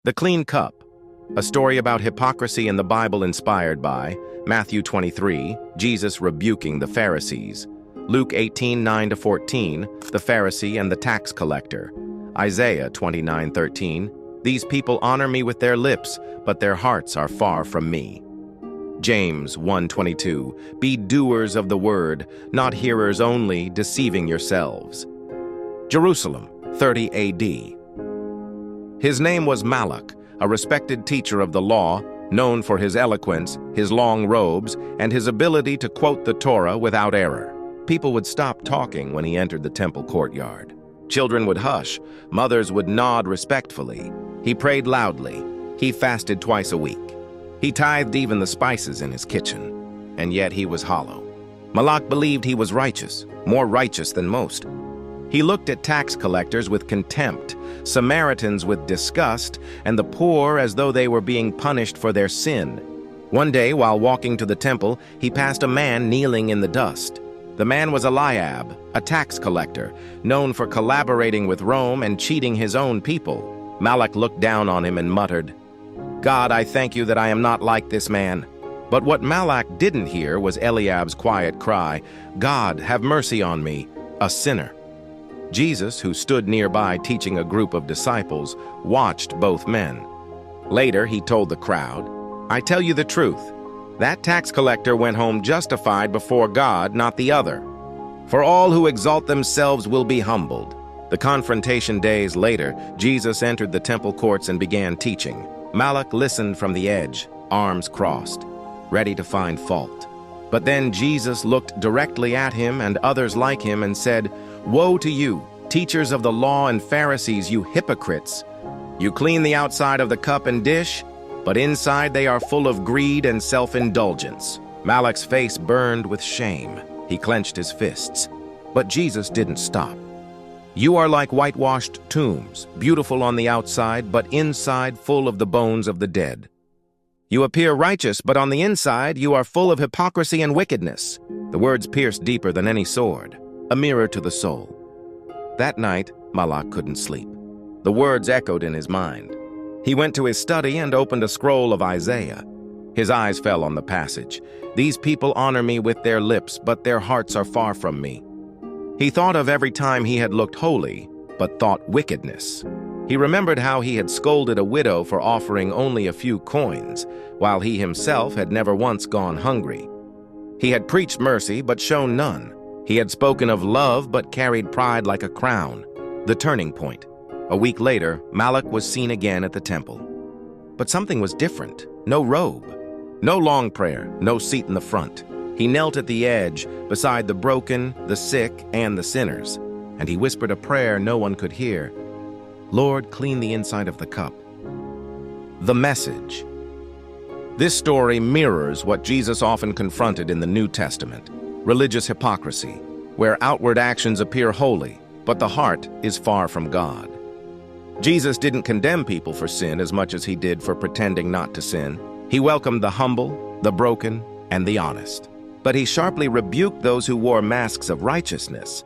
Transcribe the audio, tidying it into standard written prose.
The Clean Cup, a story about hypocrisy in the Bible inspired by Matthew 23, Jesus rebuking the Pharisees, Luke 18:9-14, the Pharisee and the tax collector, Isaiah 29:13, these people honor me with their lips, but their hearts are far from me. James 1:22, be doers of the word, not hearers only, deceiving yourselves. Jerusalem, 30 AD. His name was Malak, a respected teacher of the law, known for his eloquence, his long robes, and his ability to quote the Torah without error. People would stop talking when he entered the temple courtyard. Children would hush, mothers would nod respectfully. He prayed loudly. He fasted twice a week. He tithed even the spices in his kitchen. And yet he was hollow. Malak believed he was righteous, more righteous than most. He looked at tax collectors with contempt, Samaritans with disgust, and the poor as though they were being punished for their sin. One day, while walking to the temple, he passed a man kneeling in the dust. The man was Eliab, a tax collector, known for collaborating with Rome and cheating his own people. Malak looked down on him and muttered, God, I thank you that I am not like this man. But what Malak didn't hear was Eliab's quiet cry, God, have mercy on me, a sinner. Jesus, who stood nearby teaching a group of disciples, watched both men. Later, he told the crowd, I tell you the truth. That tax collector went home justified before God, not the other. For all who exalt themselves will be humbled. The confrontation days later, Jesus entered the temple courts and began teaching. Malak listened from the edge, arms crossed, ready to find fault. But then Jesus looked directly at him and others like him and said, Woe to you, teachers of the law and Pharisees, you hypocrites! You clean the outside of the cup and dish, but inside they are full of greed and self-indulgence. Malak's face burned with shame. He clenched his fists. But Jesus didn't stop. You are like whitewashed tombs, beautiful on the outside, but inside full of the bones of the dead. You appear righteous, but on the inside you are full of hypocrisy and wickedness. The words pierced deeper than any sword, a mirror to the soul. That night, Malak couldn't sleep. The words echoed in his mind. He went to his study and opened a scroll of Isaiah. His eyes fell on the passage. These people honor me with their lips, but their hearts are far from me. He thought of every time he had looked holy, but thought wickedness. He remembered how he had scolded a widow for offering only a few coins, while he himself had never once gone hungry. He had preached mercy, but shown none. He had spoken of love, but carried pride like a crown. The turning point. A week later, Malak was seen again at the temple. But something was different. No robe. No long prayer. No seat in the front. He knelt at the edge, beside the broken, the sick, and the sinners. And he whispered a prayer no one could hear. Lord, clean the inside of the cup. The message. This story mirrors what Jesus often confronted in the New Testament. Religious hypocrisy, where outward actions appear holy, but the heart is far from God. Jesus didn't condemn people for sin as much as he did for pretending not to sin. He welcomed the humble, the broken, and the honest. But he sharply rebuked those who wore masks of righteousness.